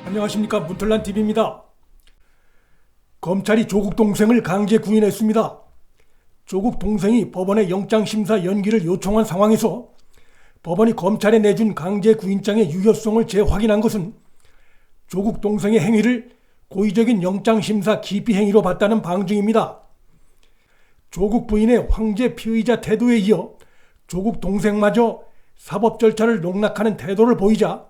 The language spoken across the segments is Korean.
안녕하십니까, 문틀란TV입니다. 검찰이 조국 동생을 강제 구인했습니다. 조국 동생이 법원에 영장심사 연기를 요청한 상황에서 법원이 검찰에 내준 강제 구인장의 유효성을 재확인한 것은 조국 동생의 행위를 고의적인 영장심사 기피행위로 봤다는 방증입니다. 조국 부인의 황제 피의자 태도에 이어 조국 동생마저 사법 절차를 농락하는 태도를 보이자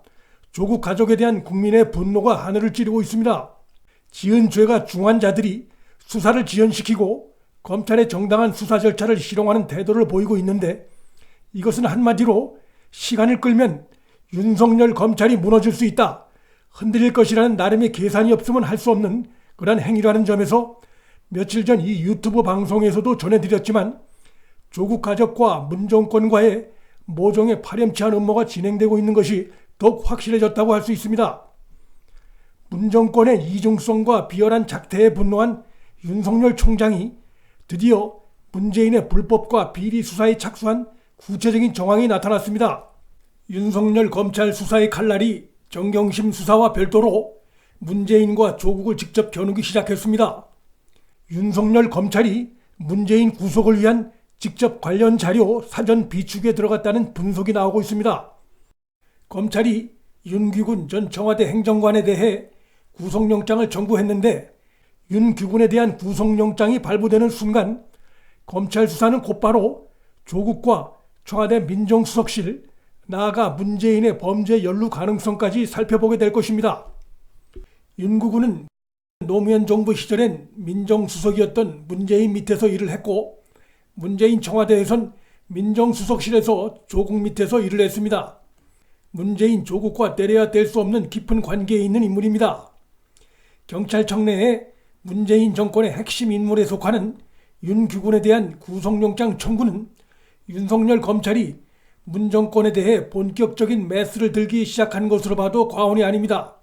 조국 가족에 대한 국민의 분노가 하늘을 찌르고 있습니다. 지은 죄가 중한 자들이 수사를 지연시키고 검찰의 정당한 수사 절차를 희롱하는 태도를 보이고 있는데, 이것은 한마디로 시간을 끌면 윤석열 검찰이 무너질 수 있다, 흔들릴 것이라는 나름의 계산이 없으면 할 수 없는 그런 행위라는 점에서 며칠 전 이 유튜브 방송에서도 전해드렸지만, 조국 가족과 문정권과의 모종의 파렴치한 음모가 진행되고 있는 것이 더욱 확실해졌다고 할 수 있습니다. 문정권의 이중성과 비열한 작태에 분노한 윤석열 총장이 드디어 문재인의 불법과 비리 수사에 착수한 구체적인 정황이 나타났습니다. 윤석열 검찰 수사의 칼날이 정경심 수사와 별도로 문재인과 조국을 직접 겨누기 시작했습니다. 윤석열 검찰이 문재인 구속을 위한 직접 관련 자료 사전 비축에 들어갔다는 분석이 나오고 있습니다. 검찰이 윤규근 전 청와대 행정관에 대해 구속영장을 청구했는데, 윤규근에 대한 구속영장이 발부되는 순간 검찰 수사는 곧바로 조국과 청와대 민정수석실, 나아가 문재인의 범죄 연루 가능성까지 살펴보게 될 것입니다. 윤규근은 노무현 정부 시절엔 민정수석이었던 문재인 밑에서 일을 했고, 문재인 청와대에선 민정수석실에서 조국 밑에서 일을 했습니다. 문재인 조국과 떼려야 뗄 수 없는 깊은 관계에 있는 인물입니다. 경찰청 내에 문재인 정권의 핵심 인물에 속하는 윤규근에 대한 구속영장 청구는 윤석열 검찰이 문 정권에 대해 본격적인 매스를 들기 시작한 것으로 봐도 과언이 아닙니다.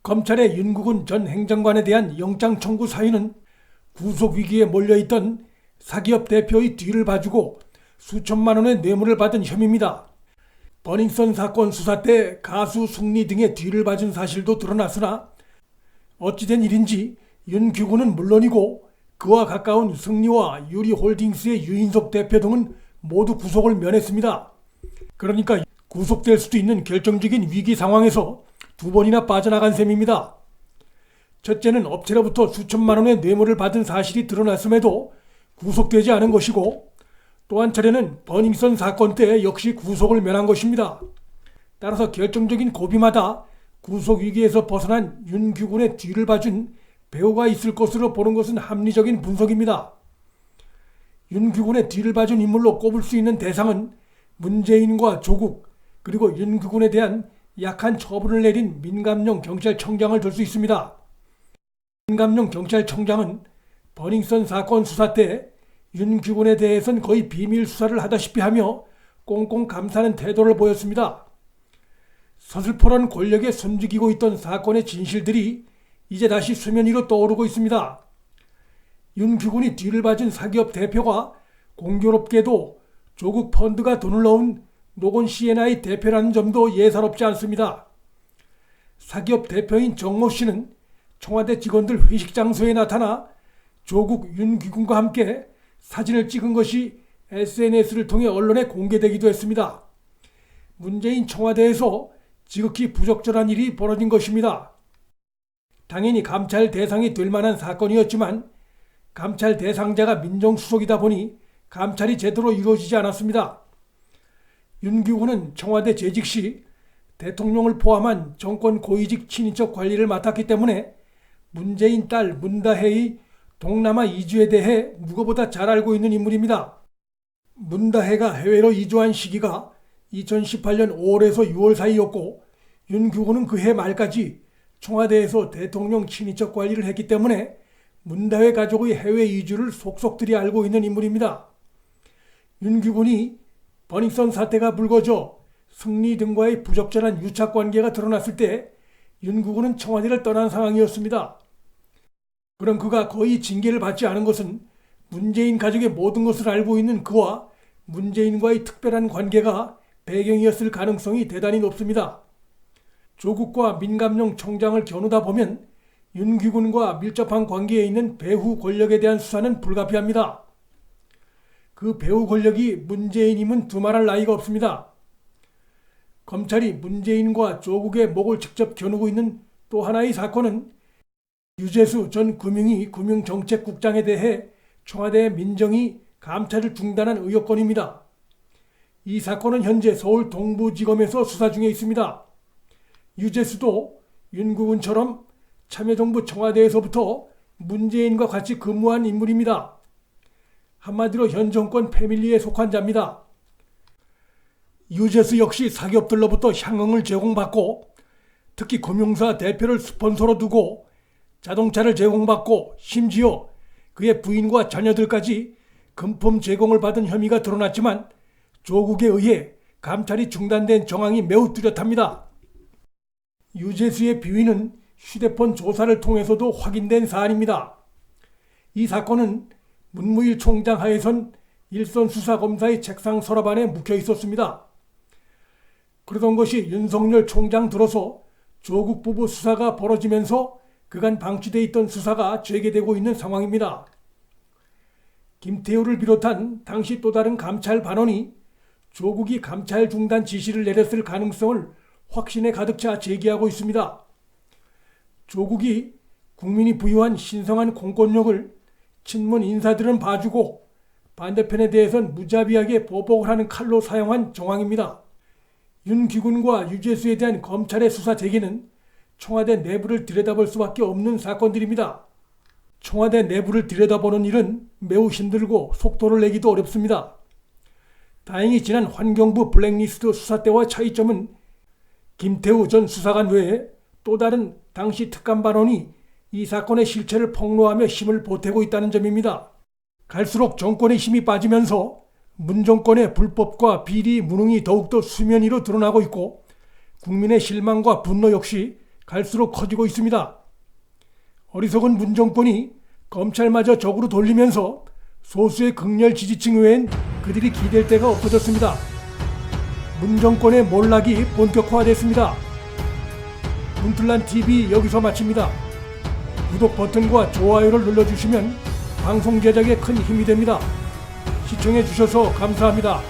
검찰의 윤규근 전 행정관에 대한 영장 청구 사유는 구속 위기에 몰려있던 사기업 대표의 뒤를 봐주고 수천만 원의 뇌물을 받은 혐의입니다. 버닝썬 사건 수사 때 가수 승리 등의 뒤를 봐준 사실도 드러났으나, 어찌된 일인지 윤규근은 물론이고 그와 가까운 승리와 유리홀딩스의 유인석 대표 등은 모두 구속을 면했습니다. 그러니까 구속될 수도 있는 결정적인 위기 상황에서 두 번이나 빠져나간 셈입니다. 첫째는 업체로부터 수천만 원의 뇌물을 받은 사실이 드러났음에도 구속되지 않은 것이고, 또 한 차례는 버닝썬 사건 때 역시 구속을 면한 것입니다. 따라서 결정적인 고비마다 구속 위기에서 벗어난 윤규근의 뒤를 봐준 배우가 있을 것으로 보는 것은 합리적인 분석입니다. 윤규근의 뒤를 봐준 인물로 꼽을 수 있는 대상은 문재인과 조국, 그리고 윤규근에 대한 약한 처분을 내린 민감용 경찰청장을 들 수 있습니다. 민감용 경찰청장은 버닝썬 사건 수사 때 윤규근에 대해선 거의 비밀 수사를 하다시피 하며 꽁꽁 감싸는 태도를 보였습니다. 서슬퍼런 권력에 숨죽이고 있던 사건의 진실들이 이제 다시 수면 위로 떠오르고 있습니다. 윤규근이 뒤를 봐준 사기업 대표가 공교롭게도 조국 펀드가 돈을 넣은 노건 C&I 대표라는 점도 예사롭지 않습니다. 사기업 대표인 정모 씨는 청와대 직원들 회식 장소에 나타나 조국 윤규근과 함께 사진을 찍은 것이 SNS를 통해 언론에 공개되기도 했습니다. 문재인 청와대에서 지극히 부적절한 일이 벌어진 것입니다. 당연히 감찰 대상이 될 만한 사건이었지만 감찰 대상자가 민정수석이다 보니 감찰이 제대로 이루어지지 않았습니다. 윤규근은 청와대 재직 시 대통령을 포함한 정권 고위직 친인척 관리를 맡았기 때문에 문재인 딸 문다혜의 동남아 이주에 대해 누구보다 잘 알고 있는 인물입니다. 문다혜가 해외로 이주한 시기가 2018년 5월에서 6월 사이였고, 윤규근은 그해 말까지 청와대에서 대통령 친인척 관리를 했기 때문에 문다혜 가족의 해외 이주를 속속들이 알고 있는 인물입니다. 윤규근이 버닝썬 사태가 불거져 승리 등과의 부적절한 유착관계가 드러났을 때 윤규근은 청와대를 떠난 상황이었습니다. 그럼 그가 거의 징계를 받지 않은 것은 문재인 가족의 모든 것을 알고 있는 그와 문재인과의 특별한 관계가 배경이었을 가능성이 대단히 높습니다. 조국과 민감용 총장을 겨누다 보면 윤기군과 밀접한 관계에 있는 배후 권력에 대한 수사는 불가피합니다. 그 배후 권력이 문재인임은 두말할 나위가 없습니다. 검찰이 문재인과 조국의 목을 직접 겨누고 있는 또 하나의 사건은 유재수 전 금융위 금융정책국장에 대해 청와대 민정이 감찰을 중단한 의혹건입니다. 이 사건은 현재 서울 동부지검에서 수사 중에 있습니다. 유재수도 윤국은처럼 참여정부 청와대에서부터 문재인과 같이 근무한 인물입니다. 한마디로 현 정권 패밀리에 속한 자입니다. 유재수 역시 사기업들로부터 향응을 제공받고 특히 금융사 대표를 스폰서로 두고 자동차를 제공받고 심지어 그의 부인과 자녀들까지 금품 제공을 받은 혐의가 드러났지만 조국에 의해 감찰이 중단된 정황이 매우 뚜렷합니다. 유재수의 비위는 휴대폰 조사를 통해서도 확인된 사안입니다. 이 사건은 문무일 총장 하에선 일선 수사검사의 책상 서랍 안에 묵혀 있었습니다. 그러던 것이 윤석열 총장 들어서 조국 부부 수사가 벌어지면서 그간 방치돼 있던 수사가 재개되고 있는 상황입니다. 김태우를 비롯한 당시 또 다른 감찰 반원이 조국이 감찰 중단 지시를 내렸을 가능성을 확신에 가득 차 제기하고 있습니다. 조국이 국민이 부여한 신성한 공권력을 친문 인사들은 봐주고 반대편에 대해선 무자비하게 보복을 하는 칼로 사용한 정황입니다. 윤기군과 유재수에 대한 검찰의 수사 재개는 청와대 내부를 들여다볼 수밖에 없는 사건들입니다. 청와대 내부를 들여다보는 일은 매우 힘들고 속도를 내기도 어렵습니다. 다행히 지난 환경부 블랙리스트 수사 때와 차이점은 김태우 전 수사관 외에 또 다른 당시 특감 반원이 이 사건의 실체를 폭로하며 힘을 보태고 있다는 점입니다. 갈수록 정권의 힘이 빠지면서 문정권의 불법과 비리 무능이 더욱더 수면 위로 드러나고 있고 국민의 실망과 분노 역시 갈수록 커지고 있습니다. 어리석은 문정권이 검찰마저 적으로 돌리면서 소수의 극렬 지지층 외엔 그들이 기댈 데가 없어졌습니다. 문정권의 몰락이 본격화됐습니다. 문틀란TV 여기서 마칩니다. 구독 버튼과 좋아요를 눌러주시면 방송 제작에 큰 힘이 됩니다. 시청해 주셔서 감사합니다.